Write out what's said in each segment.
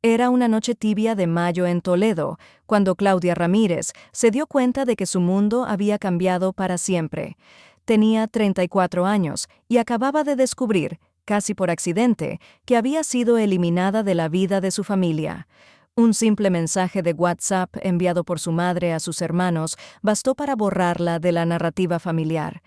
Era una noche tibia de mayo en Toledo, cuando Claudia Ramírez se dio cuenta de que su mundo había cambiado para siempre. Tenía 34 años y acababa de descubrir, casi por accidente, que había sido eliminada de la vida de su familia. Un simple mensaje de WhatsApp enviado por su madre a sus hermanos bastó para borrarla de la narrativa familiar.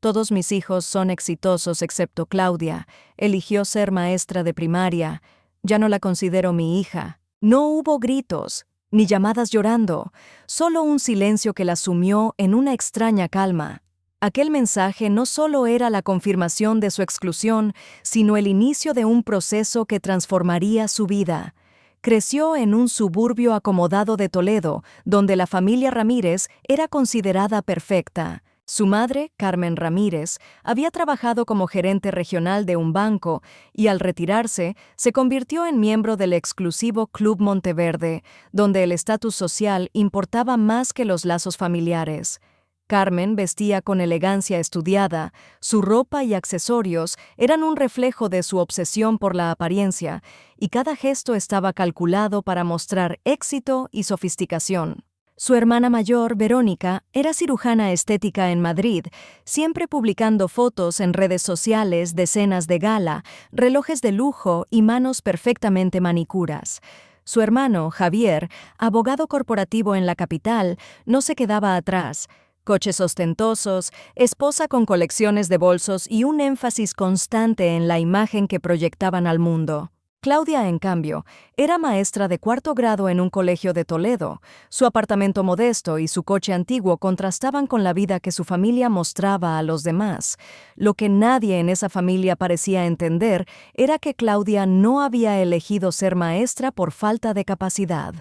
Todos mis hijos son exitosos excepto Claudia. Eligió ser maestra de primaria. Ya no la considero mi hija. No hubo gritos, ni llamadas llorando, solo un silencio que la sumió en una extraña calma. Aquel mensaje no solo era la confirmación de su exclusión, sino el inicio de un proceso que transformaría su vida. Creció en un suburbio acomodado de Toledo, donde la familia Ramírez era considerada perfecta. Su madre, Carmen Ramírez, había trabajado como gerente regional de un banco y al retirarse se convirtió en miembro del exclusivo Club Monteverde, donde el estatus social importaba más que los lazos familiares. Carmen vestía con elegancia estudiada, su ropa y accesorios eran un reflejo de su obsesión por la apariencia, y cada gesto estaba calculado para mostrar éxito y sofisticación. Su hermana mayor, Verónica, era cirujana estética en Madrid, siempre publicando fotos en redes sociales de cenas de gala, relojes de lujo y manos perfectamente manicuras. Su hermano, Javier, abogado corporativo en la capital, no se quedaba atrás. Coches ostentosos, esposa con colecciones de bolsos y un énfasis constante en la imagen que proyectaban al mundo. Claudia, en cambio, era maestra de 4º grado en un colegio de Toledo. Su apartamento modesto y su coche antiguo contrastaban con la vida que su familia mostraba a los demás. Lo que nadie en esa familia parecía entender era que Claudia no había elegido ser maestra por falta de capacidad.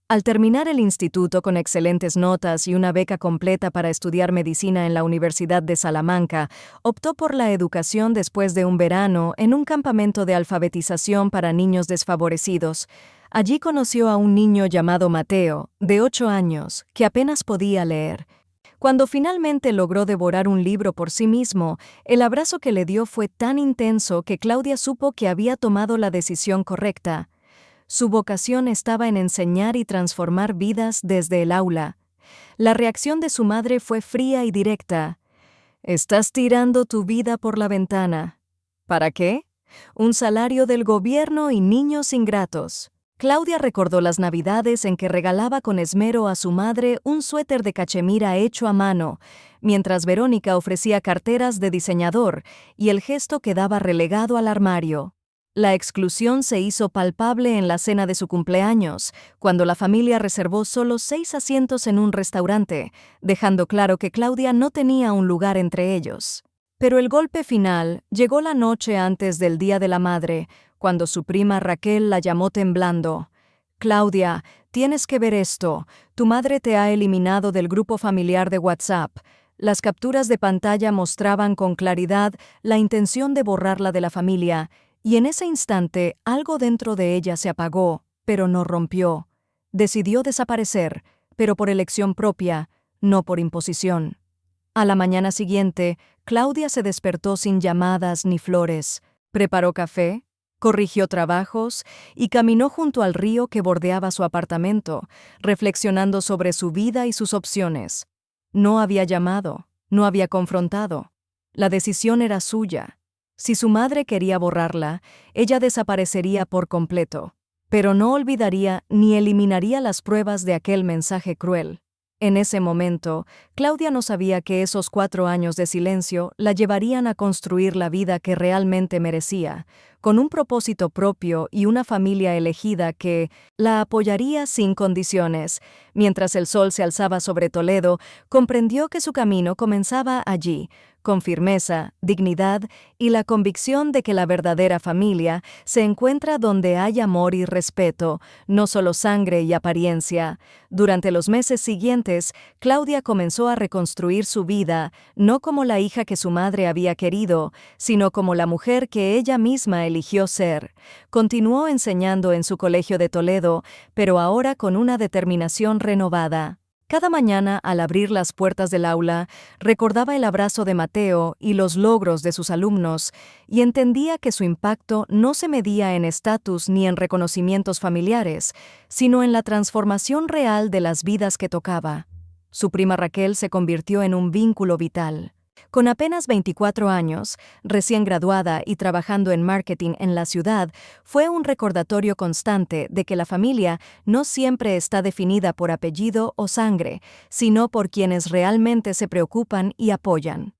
Al terminar el instituto con excelentes notas y una beca completa para estudiar medicina en la Universidad de Salamanca, optó por la educación después de un verano en un campamento de alfabetización para niños desfavorecidos. Allí conoció a un niño llamado Mateo, de 8 años, que apenas podía leer. Cuando finalmente logró devorar un libro por sí mismo, el abrazo que le dio fue tan intenso que Claudia supo que había tomado la decisión correcta. Su vocación estaba en enseñar y transformar vidas desde el aula. La reacción de su madre fue fría y directa. «Estás tirando tu vida por la ventana». ¿Para qué? Un salario del gobierno y niños ingratos. Claudia recordó las navidades en que regalaba con esmero a su madre un suéter de cachemira hecho a mano, mientras Verónica ofrecía carteras de diseñador y el gesto quedaba relegado al armario. La exclusión se hizo palpable en la cena de su cumpleaños, cuando la familia reservó solo 6 asientos en un restaurante, dejando claro que Claudia no tenía un lugar entre ellos. Pero el golpe final llegó la noche antes del Día de la Madre, cuando su prima Raquel la llamó temblando. «Claudia, tienes que ver esto. Tu madre te ha eliminado del grupo familiar de WhatsApp». Las capturas de pantalla mostraban con claridad la intención de borrarla de la familia, y en ese instante algo dentro de ella se apagó, pero no rompió. Decidió desaparecer, pero por elección propia, no por imposición. A la mañana siguiente, Claudia se despertó sin llamadas ni flores. Preparó café, corrigió trabajos y caminó junto al río que bordeaba su apartamento, reflexionando sobre su vida y sus opciones. No había llamado, no había confrontado. La decisión era suya. Si su madre quería borrarla, ella desaparecería por completo, pero no olvidaría ni eliminaría las pruebas de aquel mensaje cruel. En ese momento, Claudia no sabía que esos 4 años de silencio la llevarían a construir la vida que realmente merecía, con un propósito propio y una familia elegida que la apoyaría sin condiciones. Mientras el sol se alzaba sobre Toledo, comprendió que su camino comenzaba allí, con firmeza, dignidad y la convicción de que la verdadera familia se encuentra donde hay amor y respeto, no solo sangre y apariencia. Durante los meses siguientes, Claudia comenzó a reconstruir su vida, no como la hija que su madre había querido, sino como la mujer que ella misma eligió ser. Continuó enseñando en su colegio de Toledo, pero ahora con una determinación renovada. Cada mañana, al abrir las puertas del aula, recordaba el abrazo de Mateo y los logros de sus alumnos, y entendía que su impacto no se medía en estatus ni en reconocimientos familiares, sino en la transformación real de las vidas que tocaba. Su prima Raquel se convirtió en un vínculo vital. Con apenas 24 años, recién graduada y trabajando en marketing en la ciudad, fue un recordatorio constante de que la familia no siempre está definida por apellido o sangre, sino por quienes realmente se preocupan y apoyan.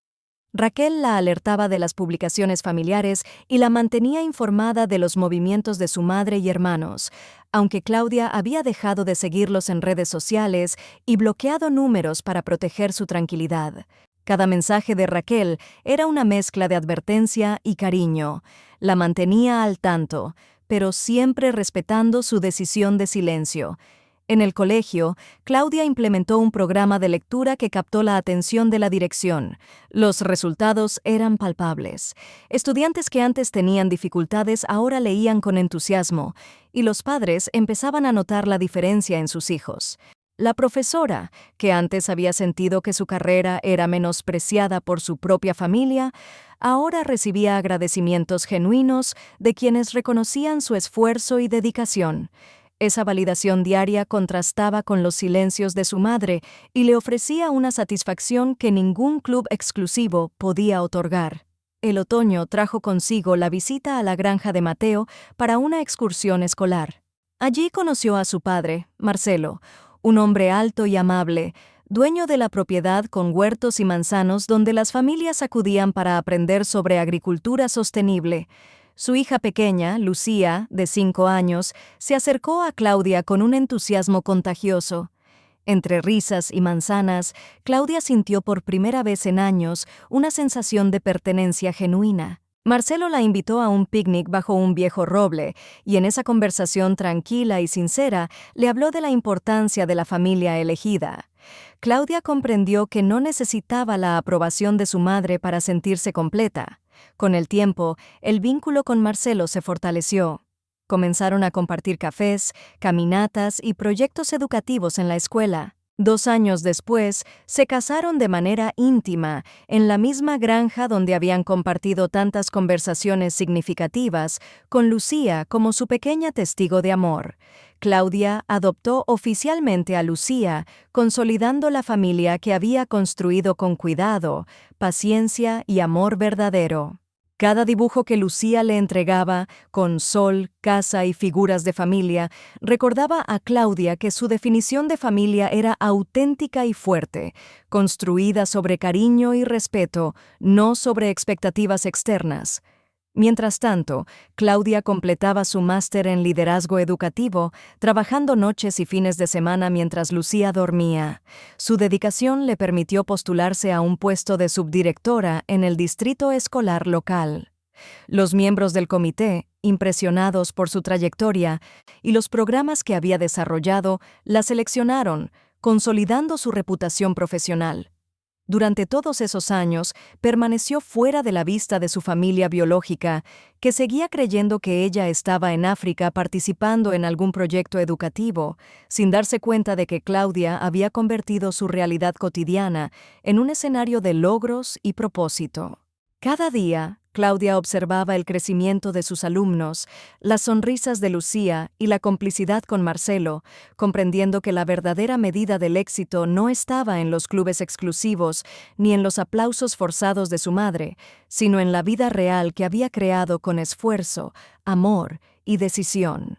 Raquel la alertaba de las publicaciones familiares y la mantenía informada de los movimientos de su madre y hermanos, aunque Claudia había dejado de seguirlos en redes sociales y bloqueado números para proteger su tranquilidad. Cada mensaje de Raquel era una mezcla de advertencia y cariño. La mantenía al tanto, pero siempre respetando su decisión de silencio. En el colegio, Claudia implementó un programa de lectura que captó la atención de la dirección. Los resultados eran palpables. Estudiantes que antes tenían dificultades ahora leían con entusiasmo, y los padres empezaban a notar la diferencia en sus hijos. La profesora, que antes había sentido que su carrera era menospreciada por su propia familia, ahora recibía agradecimientos genuinos de quienes reconocían su esfuerzo y dedicación. Esa validación diaria contrastaba con los silencios de su madre y le ofrecía una satisfacción que ningún club exclusivo podía otorgar. El otoño trajo consigo la visita a la granja de Mateo para una excursión escolar. Allí conoció a su padre, Marcelo, un hombre alto y amable, dueño de la propiedad con huertos y manzanos donde las familias acudían para aprender sobre agricultura sostenible. Su hija pequeña, Lucía, de 5 años, se acercó a Claudia con un entusiasmo contagioso. Entre risas y manzanas, Claudia sintió por primera vez en años una sensación de pertenencia genuina. Marcelo la invitó a un picnic bajo un viejo roble, y en esa conversación tranquila y sincera le habló de la importancia de la familia elegida. Claudia comprendió que no necesitaba la aprobación de su madre para sentirse completa. Con el tiempo, el vínculo con Marcelo se fortaleció. Comenzaron a compartir cafés, caminatas y proyectos educativos en la escuela. 2 años después, se casaron de manera íntima, en la misma granja donde habían compartido tantas conversaciones significativas, con Lucía como su pequeña testigo de amor. Claudia adoptó oficialmente a Lucía, consolidando la familia que había construido con cuidado, paciencia y amor verdadero. Cada dibujo que Lucía le entregaba, con sol, casa y figuras de familia, recordaba a Claudia que su definición de familia era auténtica y fuerte, construida sobre cariño y respeto, no sobre expectativas externas. Mientras tanto, Claudia completaba su máster en liderazgo educativo, trabajando noches y fines de semana mientras Lucía dormía. Su dedicación le permitió postularse a un puesto de subdirectora en el distrito escolar local. Los miembros del comité, impresionados por su trayectoria y los programas que había desarrollado, la seleccionaron, consolidando su reputación profesional. Durante todos esos años, permaneció fuera de la vista de su familia biológica, que seguía creyendo que ella estaba en África participando en algún proyecto educativo, sin darse cuenta de que Claudia había convertido su realidad cotidiana en un escenario de logros y propósito. Cada día, Claudia observaba el crecimiento de sus alumnos, las sonrisas de Lucía y la complicidad con Marcelo, comprendiendo que la verdadera medida del éxito no estaba en los clubes exclusivos ni en los aplausos forzados de su madre, sino en la vida real que había creado con esfuerzo, amor y decisión.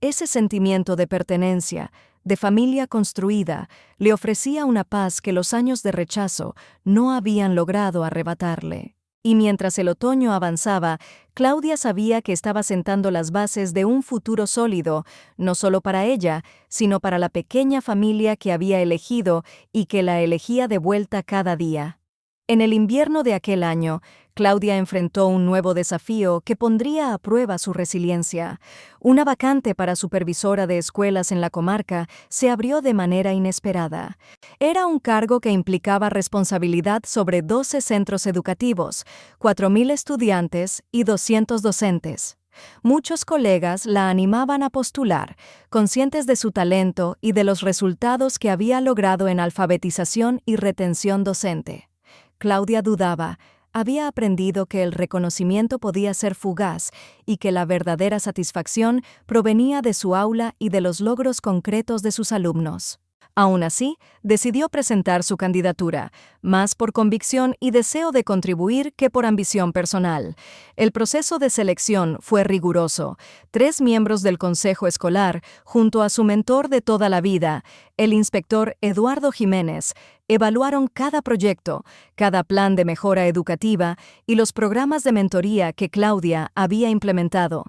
Ese sentimiento de pertenencia, de familia construida, le ofrecía una paz que los años de rechazo no habían logrado arrebatarle. Y mientras el otoño avanzaba, Claudia sabía que estaba sentando las bases de un futuro sólido, no solo para ella, sino para la pequeña familia que había elegido y que la elegía de vuelta cada día. En el invierno de aquel año, Claudia enfrentó un nuevo desafío que pondría a prueba su resiliencia. Una vacante para supervisora de escuelas en la comarca se abrió de manera inesperada. Era un cargo que implicaba responsabilidad sobre 12 centros educativos, 4.000 estudiantes y 200 docentes. Muchos colegas la animaban a postular, conscientes de su talento y de los resultados que había logrado en alfabetización y retención docente. Claudia dudaba. Había aprendido que el reconocimiento podía ser fugaz y que la verdadera satisfacción provenía de su aula y de los logros concretos de sus alumnos. Aún así, decidió presentar su candidatura, más por convicción y deseo de contribuir que por ambición personal. El proceso de selección fue riguroso. 3 miembros del consejo escolar, junto a su mentor de toda la vida, el inspector Eduardo Jiménez, evaluaron cada proyecto, cada plan de mejora educativa y los programas de mentoría que Claudia había implementado.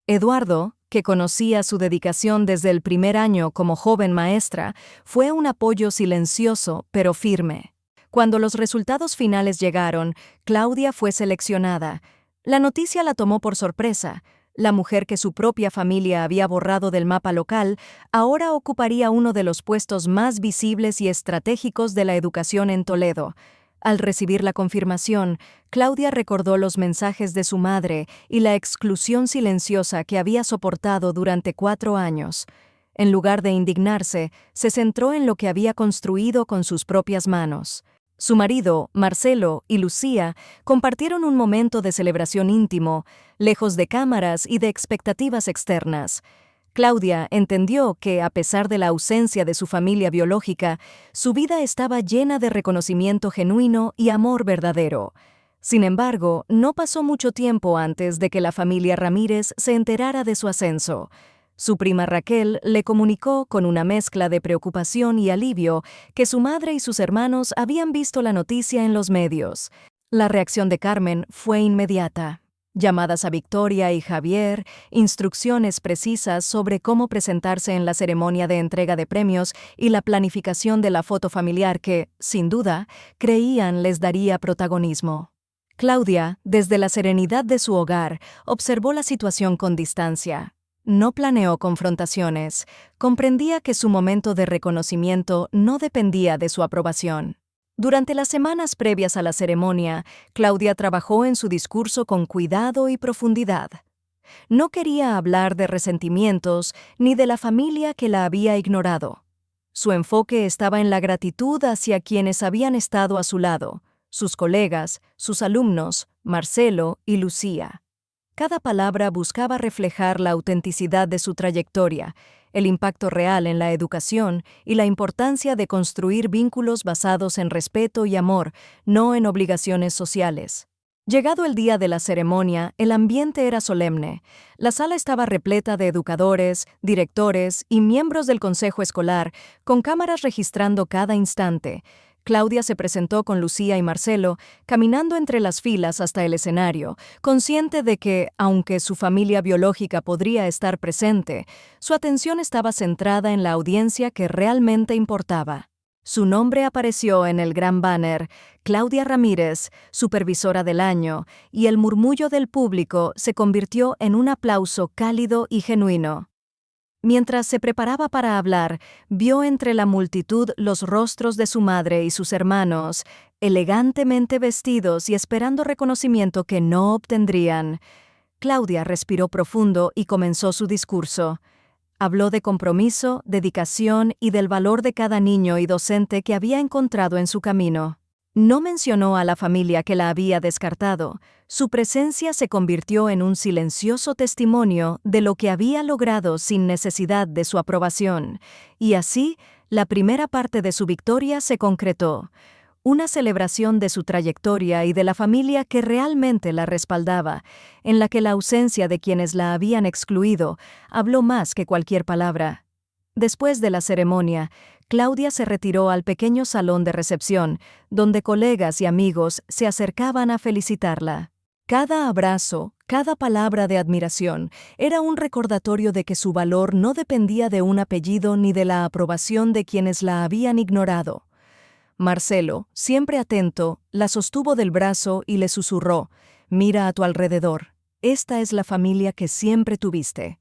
Eduardo, que conocía su dedicación desde el primer año como joven maestra, fue un apoyo silencioso pero firme. Cuando los resultados finales llegaron, Claudia fue seleccionada. La noticia la tomó por sorpresa. La mujer que su propia familia había borrado del mapa local ahora ocuparía uno de los puestos más visibles y estratégicos de la educación en Toledo. Al recibir la confirmación, Claudia recordó los mensajes de su madre y la exclusión silenciosa que había soportado durante 4 años. En lugar de indignarse, se centró en lo que había construido con sus propias manos. Su marido, Marcelo, y Lucía compartieron un momento de celebración íntimo, lejos de cámaras y de expectativas externas. Claudia entendió que, a pesar de la ausencia de su familia biológica, su vida estaba llena de reconocimiento genuino y amor verdadero. Sin embargo, no pasó mucho tiempo antes de que la familia Ramírez se enterara de su ascenso. Su prima Raquel le comunicó con una mezcla de preocupación y alivio que su madre y sus hermanos habían visto la noticia en los medios. La reacción de Carmen fue inmediata. Llamadas a Victoria y Javier, instrucciones precisas sobre cómo presentarse en la ceremonia de entrega de premios y la planificación de la foto familiar que, sin duda, creían les daría protagonismo. Claudia, desde la serenidad de su hogar, observó la situación con distancia. No planeó confrontaciones, comprendía que su momento de reconocimiento no dependía de su aprobación. Durante las semanas previas a la ceremonia, Claudia trabajó en su discurso con cuidado y profundidad. No quería hablar de resentimientos ni de la familia que la había ignorado. Su enfoque estaba en la gratitud hacia quienes habían estado a su lado, sus colegas, sus alumnos, Marcelo y Lucía. Cada palabra buscaba reflejar la autenticidad de su trayectoria, el impacto real en la educación y la importancia de construir vínculos basados en respeto y amor, no en obligaciones sociales. Llegado el día de la ceremonia, el ambiente era solemne. La sala estaba repleta de educadores, directores y miembros del consejo escolar, con cámaras registrando cada instante. Claudia se presentó con Lucía y Marcelo, caminando entre las filas hasta el escenario, consciente de que, aunque su familia biológica podría estar presente, su atención estaba centrada en la audiencia que realmente importaba. Su nombre apareció en el gran banner, Claudia Ramírez, supervisora del año, y el murmullo del público se convirtió en un aplauso cálido y genuino. Mientras se preparaba para hablar, vio entre la multitud los rostros de su madre y sus hermanos, elegantemente vestidos y esperando reconocimiento que no obtendrían. Claudia respiró profundo y comenzó su discurso. Habló de compromiso, dedicación y del valor de cada niño y docente que había encontrado en su camino. No mencionó a la familia que la había descartado. Su presencia se convirtió en un silencioso testimonio de lo que había logrado sin necesidad de su aprobación. Y así, la primera parte de su victoria se concretó. Una celebración de su trayectoria y de la familia que realmente la respaldaba, en la que la ausencia de quienes la habían excluido habló más que cualquier palabra. Después de la ceremonia, Claudia se retiró al pequeño salón de recepción, donde colegas y amigos se acercaban a felicitarla. Cada abrazo, cada palabra de admiración, era un recordatorio de que su valor no dependía de un apellido ni de la aprobación de quienes la habían ignorado. Marcelo, siempre atento, la sostuvo del brazo y le susurró: «Mira a tu alrededor. Esta es la familia que siempre tuviste».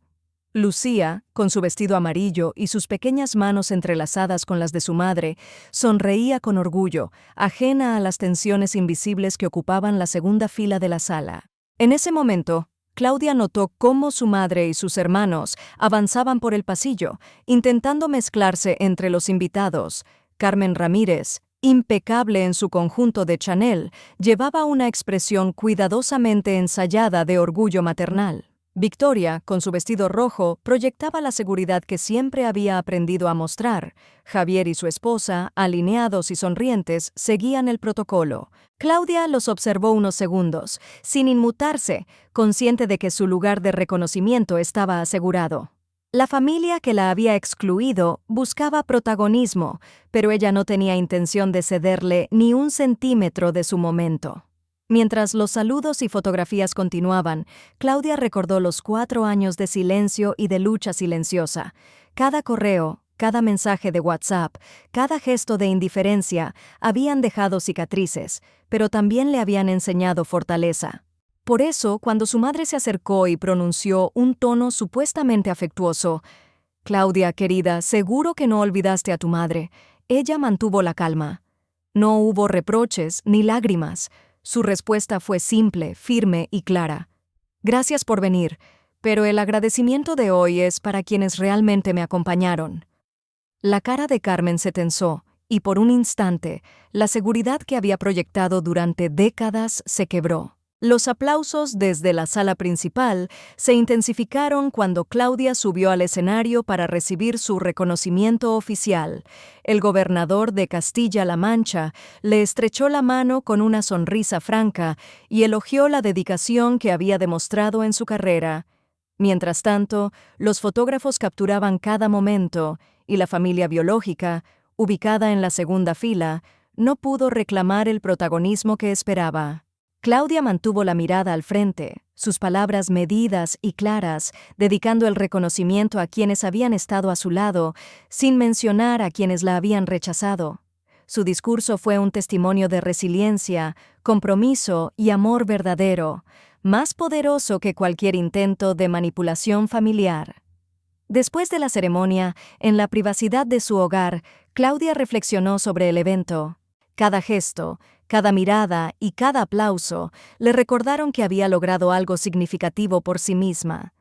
Lucía, con su vestido amarillo y sus pequeñas manos entrelazadas con las de su madre, sonreía con orgullo, ajena a las tensiones invisibles que ocupaban la segunda fila de la sala. En ese momento, Claudia notó cómo su madre y sus hermanos avanzaban por el pasillo, intentando mezclarse entre los invitados. Carmen Ramírez, impecable en su conjunto de Chanel, llevaba una expresión cuidadosamente ensayada de orgullo maternal. Victoria, con su vestido rojo, proyectaba la seguridad que siempre había aprendido a mostrar. Javier y su esposa, alineados y sonrientes, seguían el protocolo. Claudia los observó unos segundos, sin inmutarse, consciente de que su lugar de reconocimiento estaba asegurado. La familia que la había excluido buscaba protagonismo, pero ella no tenía intención de cederle ni un centímetro de su momento. Mientras los saludos y fotografías continuaban, Claudia recordó los 4 años de silencio y de lucha silenciosa. Cada correo, cada mensaje de WhatsApp, cada gesto de indiferencia habían dejado cicatrices, pero también le habían enseñado fortaleza. Por eso, cuando su madre se acercó y pronunció un tono supuestamente afectuoso, «Claudia, querida, seguro que no olvidaste a tu madre», ella mantuvo la calma. No hubo reproches ni lágrimas. Su respuesta fue simple, firme y clara. «Gracias por venir, pero el agradecimiento de hoy es para quienes realmente me acompañaron». La cara de Carmen se tensó, y por un instante, la seguridad que había proyectado durante décadas se quebró. Los aplausos desde la sala principal se intensificaron cuando Claudia subió al escenario para recibir su reconocimiento oficial. El gobernador de Castilla-La Mancha le estrechó la mano con una sonrisa franca y elogió la dedicación que había demostrado en su carrera. Mientras tanto, los fotógrafos capturaban cada momento y la familia biológica, ubicada en la segunda fila, no pudo reclamar el protagonismo que esperaba. Claudia mantuvo la mirada al frente, sus palabras medidas y claras, dedicando el reconocimiento a quienes habían estado a su lado, sin mencionar a quienes la habían rechazado. Su discurso fue un testimonio de resiliencia, compromiso y amor verdadero, más poderoso que cualquier intento de manipulación familiar. Después de la ceremonia, en la privacidad de su hogar, Claudia reflexionó sobre el evento. Cada gesto, cada mirada y cada aplauso le recordaron que había logrado algo significativo por sí misma.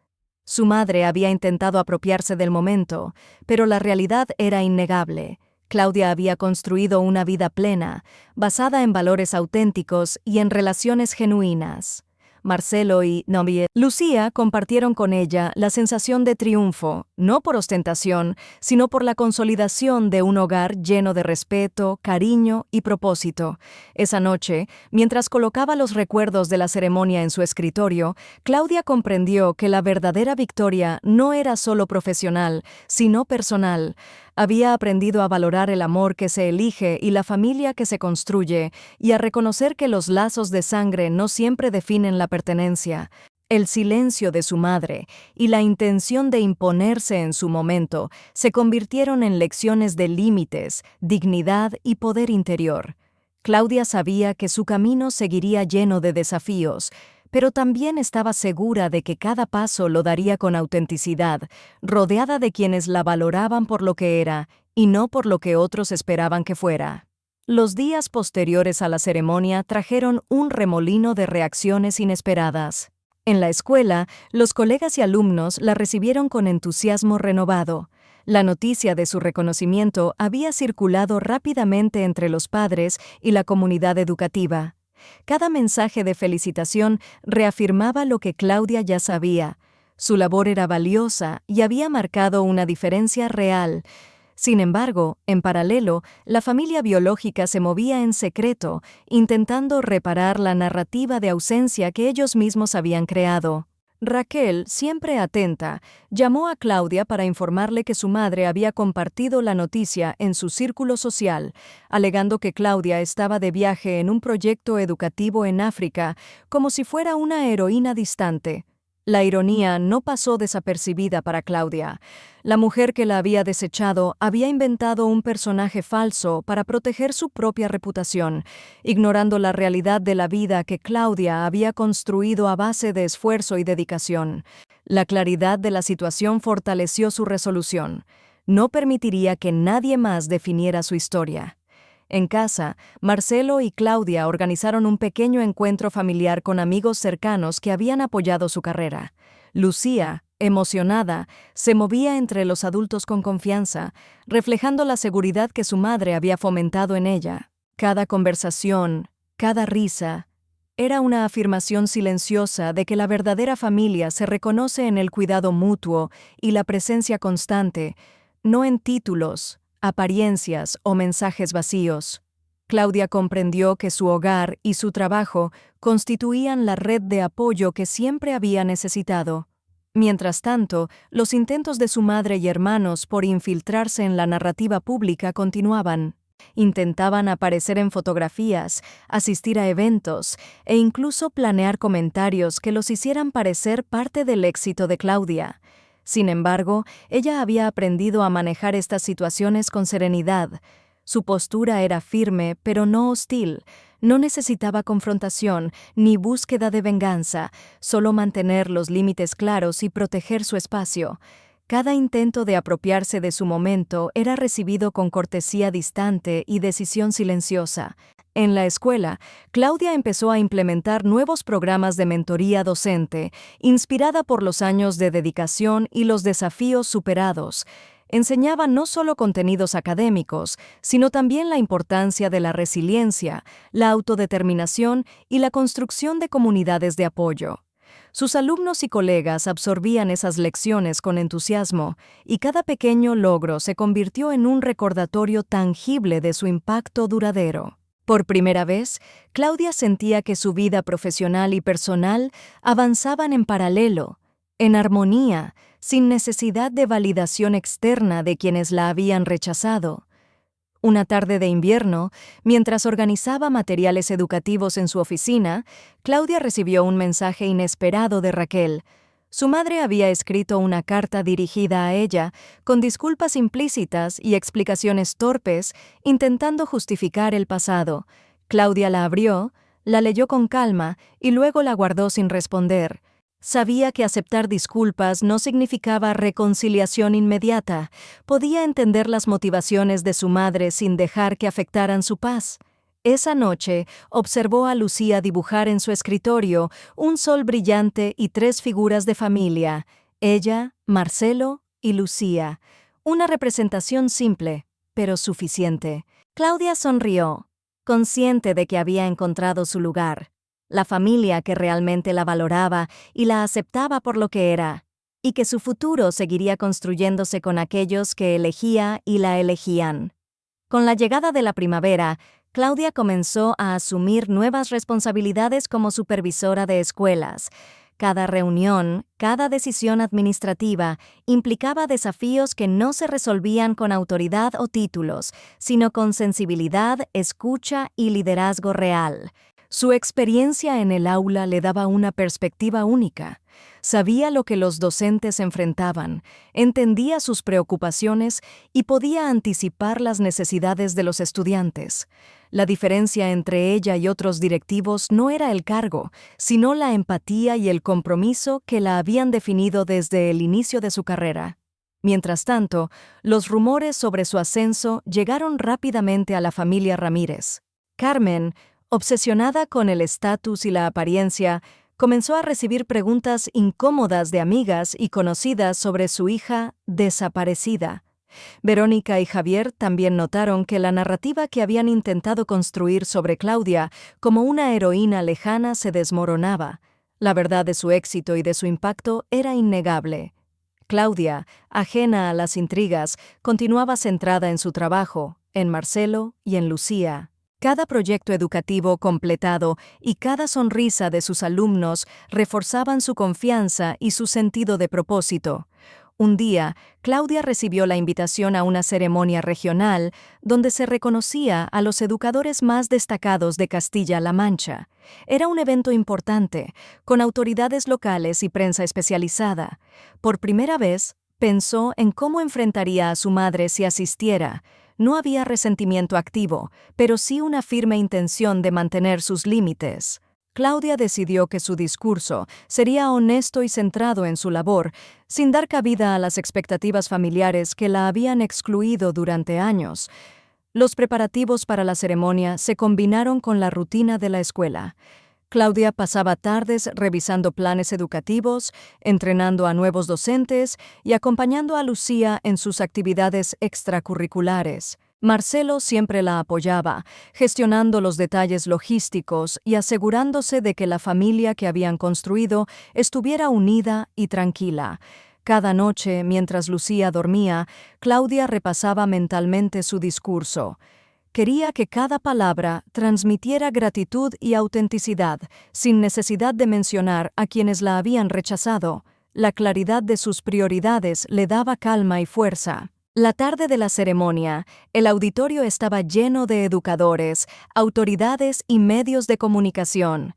Su madre había intentado apropiarse del momento, pero la realidad era innegable. Claudia había construido una vida plena, basada en valores auténticos y en relaciones genuinas. Marcelo y Lucía compartieron con ella la sensación de triunfo, no por ostentación, sino por la consolidación de un hogar lleno de respeto, cariño y propósito. Esa noche, mientras colocaba los recuerdos de la ceremonia en su escritorio, Claudia comprendió que la verdadera victoria no era solo profesional, sino personal. Había aprendido a valorar el amor que se elige y la familia que se construye, y a reconocer que los lazos de sangre no siempre definen la pertenencia. El silencio de su madre y la intención de imponerse en su momento se convirtieron en lecciones de límites, dignidad y poder interior. Claudia sabía que su camino seguiría lleno de desafíos, pero también estaba segura de que cada paso lo daría con autenticidad, rodeada de quienes la valoraban por lo que era y no por lo que otros esperaban que fuera. Los días posteriores a la ceremonia trajeron un remolino de reacciones inesperadas. En la escuela, los colegas y alumnos la recibieron con entusiasmo renovado. La noticia de su reconocimiento había circulado rápidamente entre los padres y la comunidad educativa. Cada mensaje de felicitación reafirmaba lo que Claudia ya sabía. Su labor era valiosa y había marcado una diferencia real. Sin embargo, en paralelo, la familia biológica se movía en secreto, intentando reparar la narrativa de ausencia que ellos mismos habían creado. Raquel, siempre atenta, llamó a Claudia para informarle que su madre había compartido la noticia en su círculo social, alegando que Claudia estaba de viaje en un proyecto educativo en África, como si fuera una heroína distante. La ironía no pasó desapercibida para Claudia. La mujer que la había desechado había inventado un personaje falso para proteger su propia reputación, ignorando la realidad de la vida que Claudia había construido a base de esfuerzo y dedicación. La claridad de la situación fortaleció su resolución. No permitiría que nadie más definiera su historia. En casa, Marcelo y Claudia organizaron un pequeño encuentro familiar con amigos cercanos que habían apoyado su carrera. Lucía, emocionada, se movía entre los adultos con confianza, reflejando la seguridad que su madre había fomentado en ella. Cada conversación, cada risa, era una afirmación silenciosa de que la verdadera familia se reconoce en el cuidado mutuo y la presencia constante, no en títulos, apariencias o mensajes vacíos. Claudia comprendió que su hogar y su trabajo constituían la red de apoyo que siempre había necesitado. Mientras tanto, los intentos de su madre y hermanos por infiltrarse en la narrativa pública continuaban. Intentaban aparecer en fotografías, asistir a eventos e incluso planear comentarios que los hicieran parecer parte del éxito de Claudia. Sin embargo, ella había aprendido a manejar estas situaciones con serenidad. Su postura era firme, pero no hostil. No necesitaba confrontación ni búsqueda de venganza, solo mantener los límites claros y proteger su espacio. Cada intento de apropiarse de su momento era recibido con cortesía distante y decisión silenciosa. En la escuela, Claudia empezó a implementar nuevos programas de mentoría docente, inspirada por los años de dedicación y los desafíos superados. Enseñaba no solo contenidos académicos, sino también la importancia de la resiliencia, la autodeterminación y la construcción de comunidades de apoyo. Sus alumnos y colegas absorbían esas lecciones con entusiasmo, y cada pequeño logro se convirtió en un recordatorio tangible de su impacto duradero. Por primera vez, Claudia sentía que su vida profesional y personal avanzaban en paralelo, en armonía, sin necesidad de validación externa de quienes la habían rechazado. Una tarde de invierno, mientras organizaba materiales educativos en su oficina, Claudia recibió un mensaje inesperado de Raquel. Su madre había escrito una carta dirigida a ella, con disculpas implícitas y explicaciones torpes, intentando justificar el pasado. Claudia la abrió, la leyó con calma y luego la guardó sin responder. Sabía que aceptar disculpas no significaba reconciliación inmediata. Podía entender las motivaciones de su madre sin dejar que afectaran su paz. Esa noche, observó a Lucía dibujar en su escritorio un sol brillante y 3 figuras de familia: ella, Marcelo y Lucía. Una representación simple, pero suficiente. Claudia sonrió, consciente de que había encontrado su lugar. La familia que realmente la valoraba y la aceptaba por lo que era, y que su futuro seguiría construyéndose con aquellos que elegía y la elegían. Con la llegada de la primavera, Claudia comenzó a asumir nuevas responsabilidades como supervisora de escuelas. Cada reunión, cada decisión administrativa implicaba desafíos que no se resolvían con autoridad o títulos, sino con sensibilidad, escucha y liderazgo real. Su experiencia en el aula le daba una perspectiva única. Sabía lo que los docentes enfrentaban, entendía sus preocupaciones y podía anticipar las necesidades de los estudiantes. La diferencia entre ella y otros directivos no era el cargo, sino la empatía y el compromiso que la habían definido desde el inicio de su carrera. Mientras tanto, los rumores sobre su ascenso llegaron rápidamente a la familia Ramírez. Carmen, obsesionada con el estatus y la apariencia, comenzó a recibir preguntas incómodas de amigas y conocidas sobre su hija desaparecida. Verónica y Javier también notaron que la narrativa que habían intentado construir sobre Claudia como una heroína lejana se desmoronaba. La verdad de su éxito y de su impacto era innegable. Claudia, ajena a las intrigas, continuaba centrada en su trabajo, en Marcelo y en Lucía. Cada proyecto educativo completado y cada sonrisa de sus alumnos reforzaban su confianza y su sentido de propósito. Un día, Claudia recibió la invitación a una ceremonia regional donde se reconocía a los educadores más destacados de Castilla-La Mancha. Era un evento importante, con autoridades locales y prensa especializada. Por primera vez, pensó en cómo enfrentaría a su madre si asistiera. No había resentimiento activo, pero sí una firme intención de mantener sus límites. Claudia decidió que su discurso sería honesto y centrado en su labor, sin dar cabida a las expectativas familiares que la habían excluido durante años. Los preparativos para la ceremonia se combinaron con la rutina de la escuela. Claudia pasaba tardes revisando planes educativos, entrenando a nuevos docentes y acompañando a Lucía en sus actividades extracurriculares. Marcelo siempre la apoyaba, gestionando los detalles logísticos y asegurándose de que la familia que habían construido estuviera unida y tranquila. Cada noche, mientras Lucía dormía, Claudia repasaba mentalmente su discurso. Quería que cada palabra transmitiera gratitud y autenticidad, sin necesidad de mencionar a quienes la habían rechazado. La claridad de sus prioridades le daba calma y fuerza. La tarde de la ceremonia, el auditorio estaba lleno de educadores, autoridades y medios de comunicación.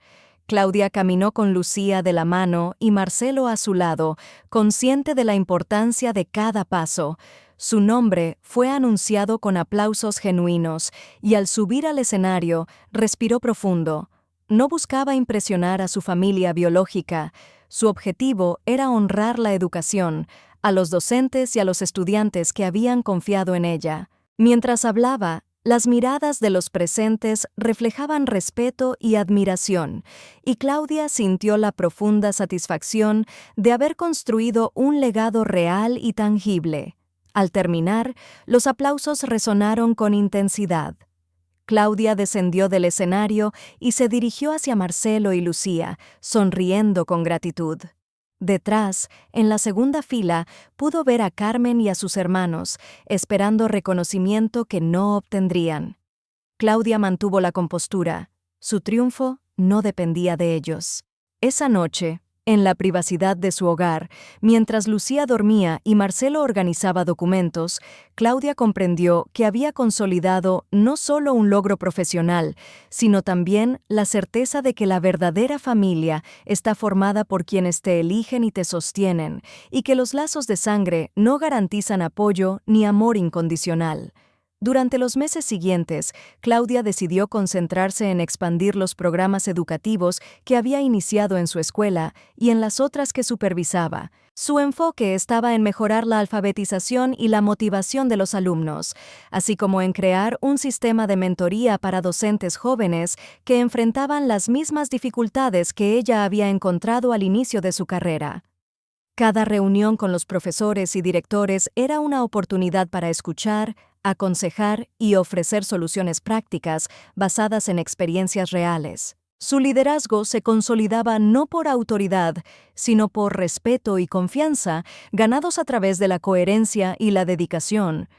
Claudia caminó con Lucía de la mano y Marcelo a su lado, consciente de la importancia de cada paso. Su nombre fue anunciado con aplausos genuinos y al subir al escenario respiró profundo. No buscaba impresionar a su familia biológica. Su objetivo era honrar la educación, a los docentes y a los estudiantes que habían confiado en ella. Mientras hablaba, las miradas de los presentes reflejaban respeto y admiración, y Claudia sintió la profunda satisfacción de haber construido un legado real y tangible. Al terminar, los aplausos resonaron con intensidad. Claudia descendió del escenario y se dirigió hacia Marcelo y Lucía, sonriendo con gratitud. Detrás, en la segunda fila, pudo ver a Carmen y a sus hermanos, esperando reconocimiento que no obtendrían. Claudia mantuvo la compostura. Su triunfo no dependía de ellos. Esa noche, en la privacidad de su hogar, mientras Lucía dormía y Marcelo organizaba documentos, Claudia comprendió que había consolidado no solo un logro profesional, sino también la certeza de que la verdadera familia está formada por quienes te eligen y te sostienen, y que los lazos de sangre no garantizan apoyo ni amor incondicional. Durante los meses siguientes, Claudia decidió concentrarse en expandir los programas educativos que había iniciado en su escuela y en las otras que supervisaba. Su enfoque estaba en mejorar la alfabetización y la motivación de los alumnos, así como en crear un sistema de mentoría para docentes jóvenes que enfrentaban las mismas dificultades que ella había encontrado al inicio de su carrera. Cada reunión con los profesores y directores era una oportunidad para escuchar, aconsejar y ofrecer soluciones prácticas basadas en experiencias reales. Su liderazgo se consolidaba no por autoridad, sino por respeto y confianza, ganados a través de la coherencia y la dedicación.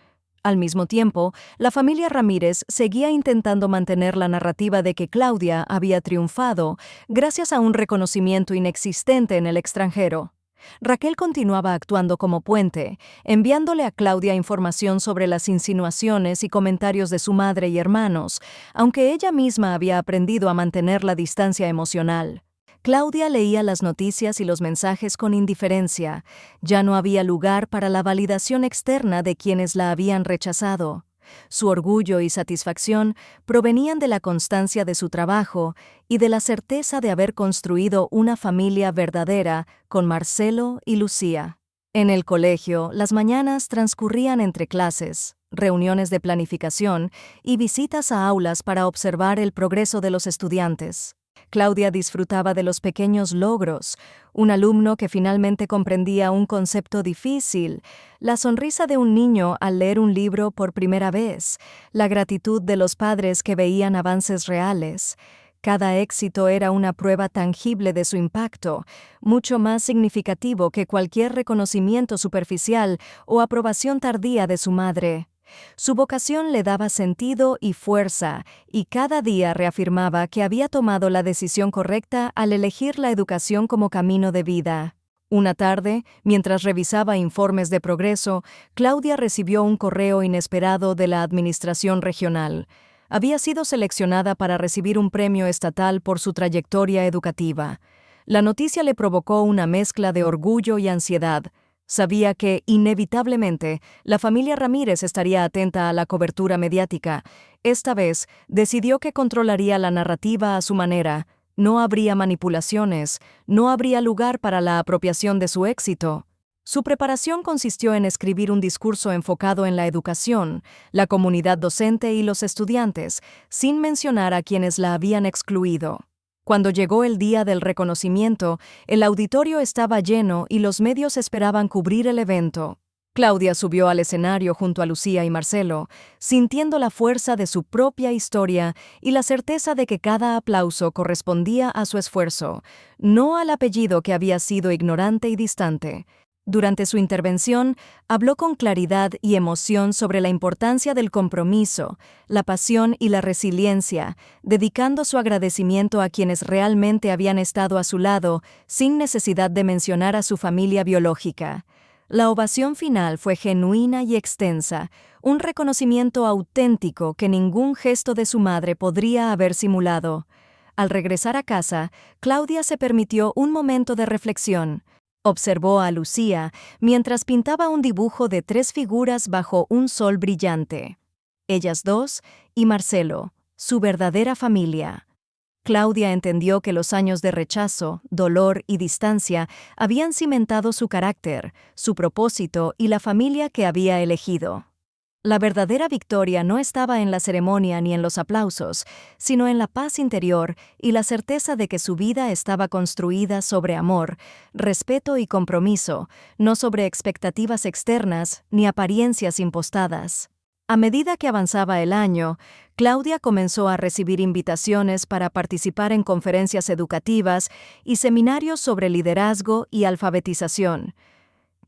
Al mismo tiempo, la familia Ramírez seguía intentando mantener la narrativa de que Claudia había triunfado gracias a un reconocimiento inexistente en el extranjero. Raquel continuaba actuando como puente, enviándole a Claudia información sobre las insinuaciones y comentarios de su madre y hermanos, aunque ella misma había aprendido a mantener la distancia emocional. Claudia leía las noticias y los mensajes con indiferencia. Ya no había lugar para la validación externa de quienes la habían rechazado. Su orgullo y satisfacción provenían de la constancia de su trabajo y de la certeza de haber construido una familia verdadera con Marcelo y Lucía. En el colegio, las mañanas transcurrían entre clases, reuniones de planificación y visitas a aulas para observar el progreso de los estudiantes. Claudia disfrutaba de los pequeños logros, un alumno que finalmente comprendía un concepto difícil, la sonrisa de un niño al leer un libro por primera vez, la gratitud de los padres que veían avances reales. Cada éxito era una prueba tangible de su impacto, mucho más significativo que cualquier reconocimiento superficial o aprobación tardía de su madre. Su vocación le daba sentido y fuerza, y cada día reafirmaba que había tomado la decisión correcta al elegir la educación como camino de vida. Una tarde, mientras revisaba informes de progreso, Claudia recibió un correo inesperado de la administración regional. Había sido seleccionada para recibir un premio estatal por su trayectoria educativa. La noticia le provocó una mezcla de orgullo y ansiedad. Sabía que, inevitablemente, la familia Ramírez estaría atenta a la cobertura mediática. Esta vez, decidió que controlaría la narrativa a su manera. No habría manipulaciones, no habría lugar para la apropiación de su éxito. Su preparación consistió en escribir un discurso enfocado en la educación, la comunidad docente y los estudiantes, sin mencionar a quienes la habían excluido. Cuando llegó el día del reconocimiento, el auditorio estaba lleno y los medios esperaban cubrir el evento. Claudia subió al escenario junto a Lucía y Marcelo, sintiendo la fuerza de su propia historia y la certeza de que cada aplauso correspondía a su esfuerzo, no al apellido que había sido ignorante y distante. Durante su intervención, habló con claridad y emoción sobre la importancia del compromiso, la pasión y la resiliencia, dedicando su agradecimiento a quienes realmente habían estado a su lado, sin necesidad de mencionar a su familia biológica. La ovación final fue genuina y extensa, un reconocimiento auténtico que ningún gesto de su madre podría haber simulado. Al regresar a casa, Claudia se permitió un momento de reflexión. Observó a Lucía mientras pintaba un dibujo de 3 figuras bajo un sol brillante. Ellas dos y Marcelo, su verdadera familia. Claudia entendió que los años de rechazo, dolor y distancia habían cimentado su carácter, su propósito y la familia que había elegido. La verdadera victoria no estaba en la ceremonia ni en los aplausos, sino en la paz interior y la certeza de que su vida estaba construida sobre amor, respeto y compromiso, no sobre expectativas externas ni apariencias impostadas. A medida que avanzaba el año, Claudia comenzó a recibir invitaciones para participar en conferencias educativas y seminarios sobre liderazgo y alfabetización.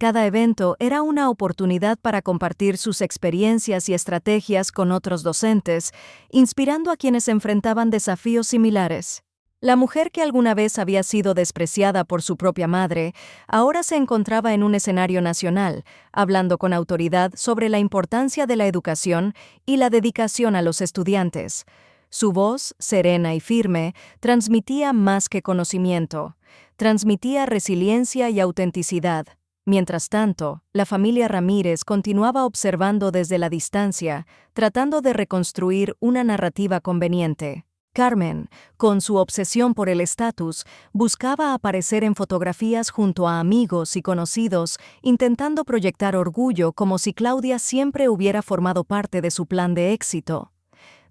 Cada evento era una oportunidad para compartir sus experiencias y estrategias con otros docentes, inspirando a quienes enfrentaban desafíos similares. La mujer que alguna vez había sido despreciada por su propia madre, ahora se encontraba en un escenario nacional, hablando con autoridad sobre la importancia de la educación y la dedicación a los estudiantes. Su voz, serena y firme, transmitía más que conocimiento, transmitía resiliencia y autenticidad. Mientras tanto, la familia Ramírez continuaba observando desde la distancia, tratando de reconstruir una narrativa conveniente. Carmen, con su obsesión por el estatus, buscaba aparecer en fotografías junto a amigos y conocidos, intentando proyectar orgullo como si Claudia siempre hubiera formado parte de su plan de éxito.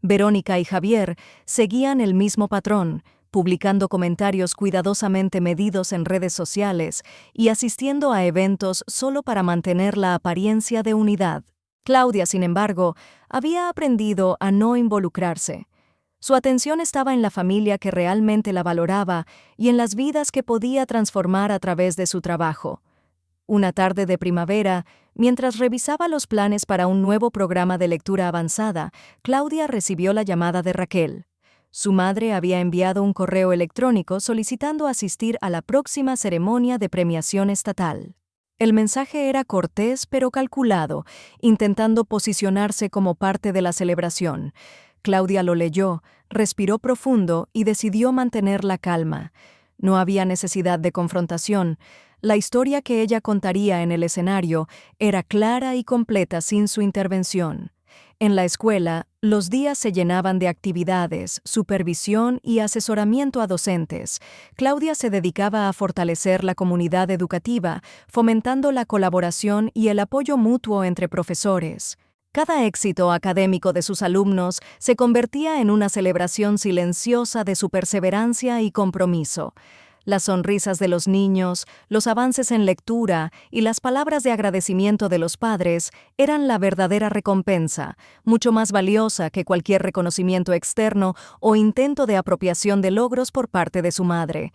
Verónica y Javier seguían el mismo patrón, publicando comentarios cuidadosamente medidos en redes sociales y asistiendo a eventos solo para mantener la apariencia de unidad. Claudia, sin embargo, había aprendido a no involucrarse. Su atención estaba en la familia que realmente la valoraba y en las vidas que podía transformar a través de su trabajo. Una tarde de primavera, mientras revisaba los planes para un nuevo programa de lectura avanzada, Claudia recibió la llamada de Raquel. Su madre había enviado un correo electrónico solicitando asistir a la próxima ceremonia de premiación estatal. El mensaje era cortés pero calculado, intentando posicionarse como parte de la celebración. Claudia lo leyó, respiró profundo y decidió mantener la calma. No había necesidad de confrontación. La historia que ella contaría en el escenario era clara y completa sin su intervención. En la escuela, los días se llenaban de actividades, supervisión y asesoramiento a docentes. Claudia se dedicaba a fortalecer la comunidad educativa, fomentando la colaboración y el apoyo mutuo entre profesores. Cada éxito académico de sus alumnos se convertía en una celebración silenciosa de su perseverancia y compromiso. Las sonrisas de los niños, los avances en lectura y las palabras de agradecimiento de los padres eran la verdadera recompensa, mucho más valiosa que cualquier reconocimiento externo o intento de apropiación de logros por parte de su madre.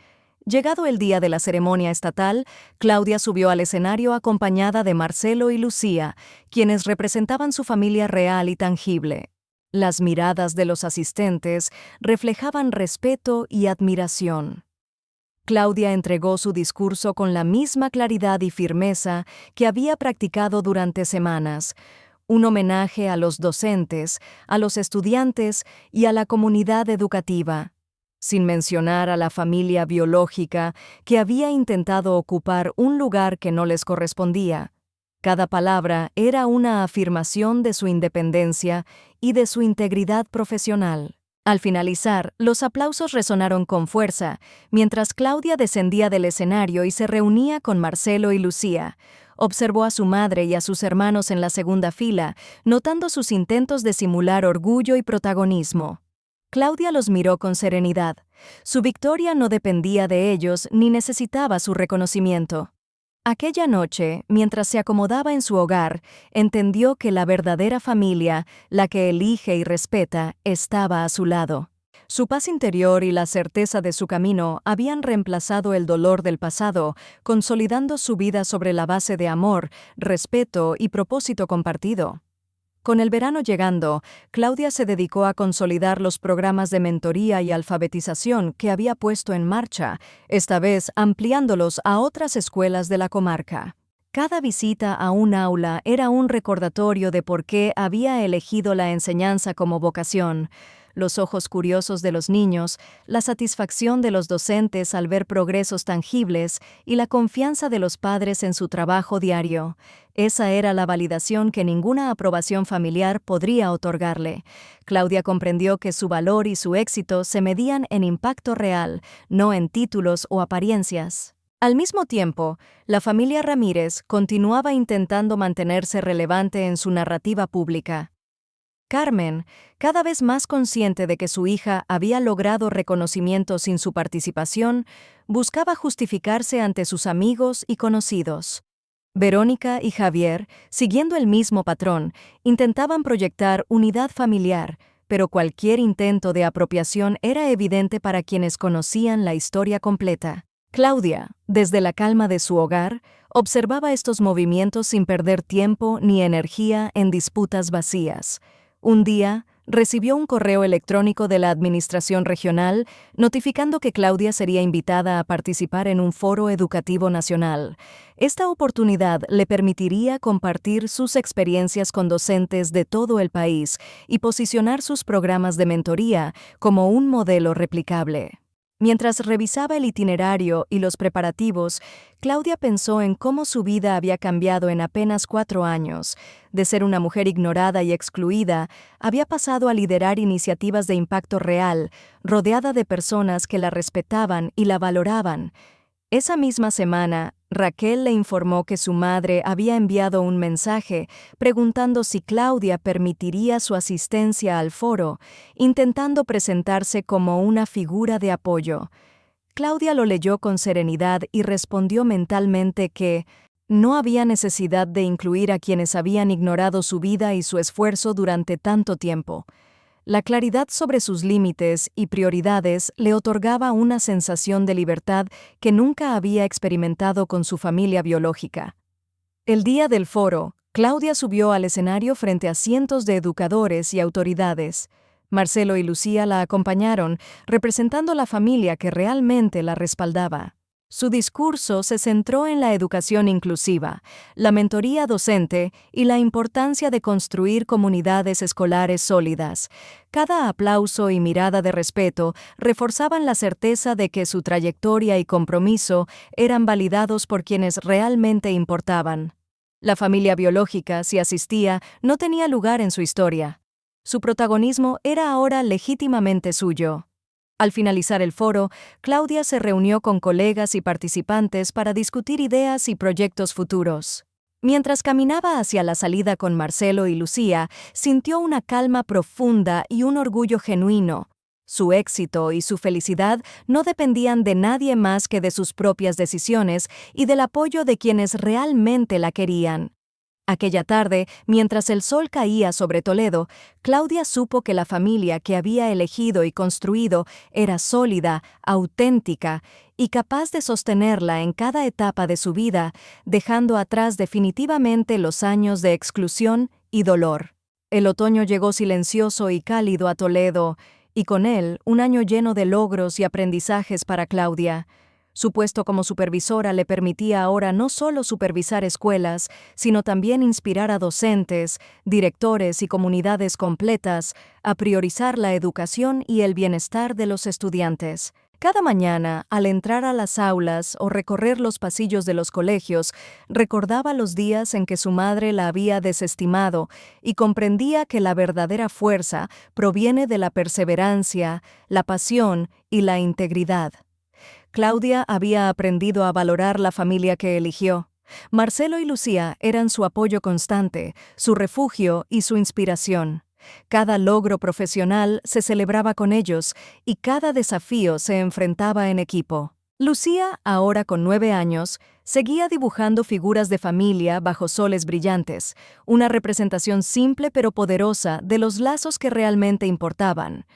Llegado el día de la ceremonia estatal, Claudia subió al escenario acompañada de Marcelo y Lucía, quienes representaban su familia real y tangible. Las miradas de los asistentes reflejaban respeto y admiración. Claudia entregó su discurso con la misma claridad y firmeza que había practicado durante semanas, un homenaje a los docentes, a los estudiantes y a la comunidad educativa, sin mencionar a la familia biológica que había intentado ocupar un lugar que no les correspondía. Cada palabra era una afirmación de su independencia y de su integridad profesional. Al finalizar, los aplausos resonaron con fuerza, mientras Claudia descendía del escenario y se reunía con Marcelo y Lucía. Observó a su madre y a sus hermanos en la segunda fila, notando sus intentos de simular orgullo y protagonismo. Claudia los miró con serenidad. Su victoria no dependía de ellos ni necesitaba su reconocimiento. Aquella noche, mientras se acomodaba en su hogar, entendió que la verdadera familia, la que elige y respeta, estaba a su lado. Su paz interior y la certeza de su camino habían reemplazado el dolor del pasado, consolidando su vida sobre la base de amor, respeto y propósito compartido. Con el verano llegando, Claudia se dedicó a consolidar los programas de mentoría y alfabetización que había puesto en marcha, esta vez ampliándolos a otras escuelas de la comarca. Cada visita a un aula era un recordatorio de por qué había elegido la enseñanza como vocación. Los ojos curiosos de los niños, la satisfacción de los docentes al ver progresos tangibles y la confianza de los padres en su trabajo diario. Esa era la validación que ninguna aprobación familiar podría otorgarle. Claudia comprendió que su valor y su éxito se medían en impacto real, no en títulos o apariencias. Al mismo tiempo, la familia Ramírez continuaba intentando mantenerse relevante en su narrativa pública. Carmen, cada vez más consciente de que su hija había logrado reconocimiento sin su participación, buscaba justificarse ante sus amigos y conocidos. Verónica y Javier, siguiendo el mismo patrón, intentaban proyectar unidad familiar, pero cualquier intento de apropiación era evidente para quienes conocían la historia completa. Claudia, desde la calma de su hogar, observaba estos movimientos sin perder tiempo ni energía en disputas vacías. Un día, recibió un correo electrónico de la Administración Regional notificando que Claudia sería invitada a participar en un foro educativo nacional. Esta oportunidad le permitiría compartir sus experiencias con docentes de todo el país y posicionar sus programas de mentoría como un modelo replicable. Mientras revisaba el itinerario y los preparativos, Claudia pensó en cómo su vida había cambiado en apenas 4 años. De ser una mujer ignorada y excluida, había pasado a liderar iniciativas de impacto real, rodeada de personas que la respetaban y la valoraban. Esa misma semana, Raquel le informó que su madre había enviado un mensaje preguntando si Claudia permitiría su asistencia al foro, intentando presentarse como una figura de apoyo. Claudia lo leyó con serenidad y respondió mentalmente que no había necesidad de incluir a quienes habían ignorado su vida y su esfuerzo durante tanto tiempo. La claridad sobre sus límites y prioridades le otorgaba una sensación de libertad que nunca había experimentado con su familia biológica. El día del foro, Claudia subió al escenario frente a cientos de educadores y autoridades. Marcelo y Lucía la acompañaron, representando la familia que realmente la respaldaba. Su discurso se centró en la educación inclusiva, la mentoría docente y la importancia de construir comunidades escolares sólidas. Cada aplauso y mirada de respeto reforzaban la certeza de que su trayectoria y compromiso eran validados por quienes realmente importaban. La familia biológica, si asistía, no tenía lugar en su historia. Su protagonismo era ahora legítimamente suyo. Al finalizar el foro, Claudia se reunió con colegas y participantes para discutir ideas y proyectos futuros. Mientras caminaba hacia la salida con Marcelo y Lucía, sintió una calma profunda y un orgullo genuino. Su éxito y su felicidad no dependían de nadie más que de sus propias decisiones y del apoyo de quienes realmente la querían. Aquella tarde, mientras el sol caía sobre Toledo, Claudia supo que la familia que había elegido y construido era sólida, auténtica y capaz de sostenerla en cada etapa de su vida, dejando atrás definitivamente los años de exclusión y dolor. El otoño llegó silencioso y cálido a Toledo, y con él un año lleno de logros y aprendizajes para Claudia. Su puesto como supervisora le permitía ahora no solo supervisar escuelas, sino también inspirar a docentes, directores y comunidades completas a priorizar la educación y el bienestar de los estudiantes. Cada mañana, al entrar a las aulas o recorrer los pasillos de los colegios, recordaba los días en que su madre la había desestimado y comprendía que la verdadera fuerza proviene de la perseverancia, la pasión y la integridad. Claudia había aprendido a valorar la familia que eligió. Marcelo y Lucía eran su apoyo constante, su refugio y su inspiración. Cada logro profesional se celebraba con ellos y cada desafío se enfrentaba en equipo. Lucía, ahora con 9 años, seguía dibujando figuras de familia bajo soles brillantes, una representación simple pero poderosa de los lazos que realmente importaban.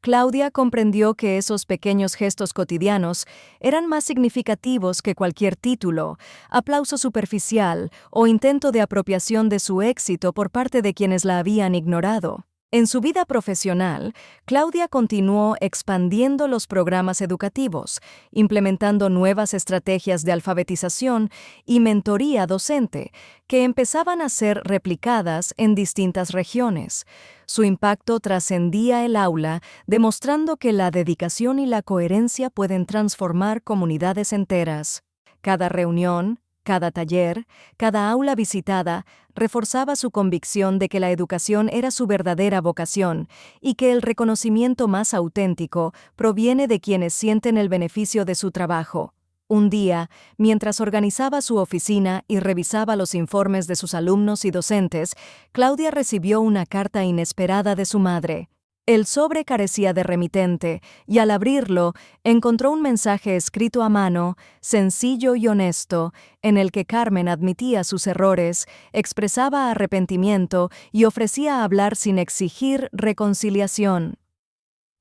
Claudia comprendió que esos pequeños gestos cotidianos eran más significativos que cualquier título, aplauso superficial o intento de apropiación de su éxito por parte de quienes la habían ignorado. En su vida profesional, Claudia continuó expandiendo los programas educativos, implementando nuevas estrategias de alfabetización y mentoría docente, que empezaban a ser replicadas en distintas regiones. Su impacto trascendía el aula, demostrando que la dedicación y la coherencia pueden transformar comunidades enteras. Cada reunión, cada taller, cada aula visitada reforzaba su convicción de que la educación era su verdadera vocación y que el reconocimiento más auténtico proviene de quienes sienten el beneficio de su trabajo. Un día, mientras organizaba su oficina y revisaba los informes de sus alumnos y docentes, Claudia recibió una carta inesperada de su madre. El sobre carecía de remitente y al abrirlo encontró un mensaje escrito a mano, sencillo y honesto, en el que Carmen admitía sus errores, expresaba arrepentimiento y ofrecía hablar sin exigir reconciliación.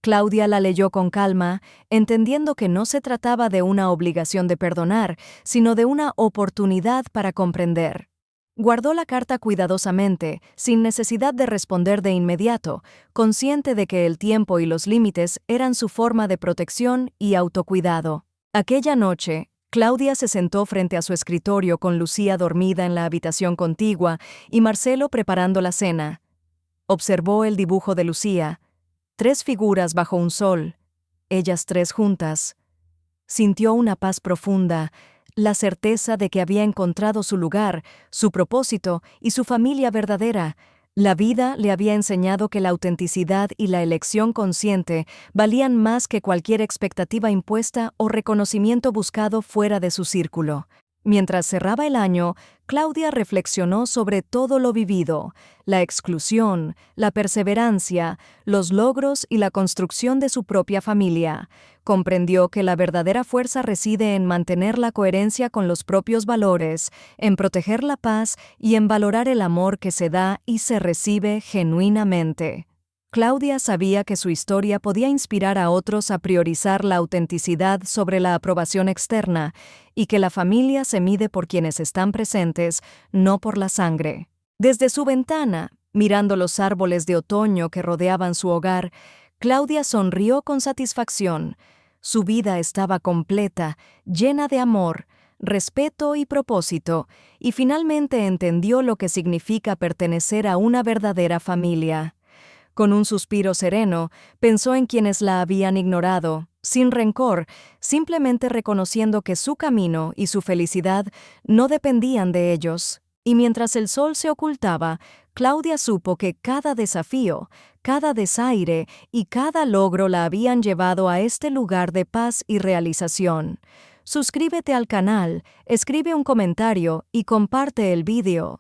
Claudia la leyó con calma, entendiendo que no se trataba de una obligación de perdonar, sino de una oportunidad para comprender. Guardó la carta cuidadosamente, sin necesidad de responder de inmediato, consciente de que el tiempo y los límites eran su forma de protección y autocuidado. Aquella noche, Claudia se sentó frente a su escritorio con Lucía dormida en la habitación contigua y Marcelo preparando la cena. Observó el dibujo de Lucía, 3 figuras bajo un sol, ellas 3 juntas. Sintió una paz profunda, la certeza de que había encontrado su lugar, su propósito y su familia verdadera. La vida le había enseñado que la autenticidad y la elección consciente valían más que cualquier expectativa impuesta o reconocimiento buscado fuera de su círculo. Mientras cerraba el año, Claudia reflexionó sobre todo lo vivido, la exclusión, la perseverancia, los logros y la construcción de su propia familia. Comprendió que la verdadera fuerza reside en mantener la coherencia con los propios valores, en proteger la paz y en valorar el amor que se da y se recibe genuinamente. Claudia sabía que su historia podía inspirar a otros a priorizar la autenticidad sobre la aprobación externa y que la familia se mide por quienes están presentes, no por la sangre. Desde su ventana, mirando los árboles de otoño que rodeaban su hogar, Claudia sonrió con satisfacción. Su vida estaba completa, llena de amor, respeto y propósito, y finalmente entendió lo que significa pertenecer a una verdadera familia. Con un suspiro sereno, pensó en quienes la habían ignorado, sin rencor, simplemente reconociendo que su camino y su felicidad no dependían de ellos. Y mientras el sol se ocultaba, Claudia supo que cada desafío, cada desaire y cada logro la habían llevado a este lugar de paz y realización. Suscríbete al canal, escribe un comentario y comparte el vídeo.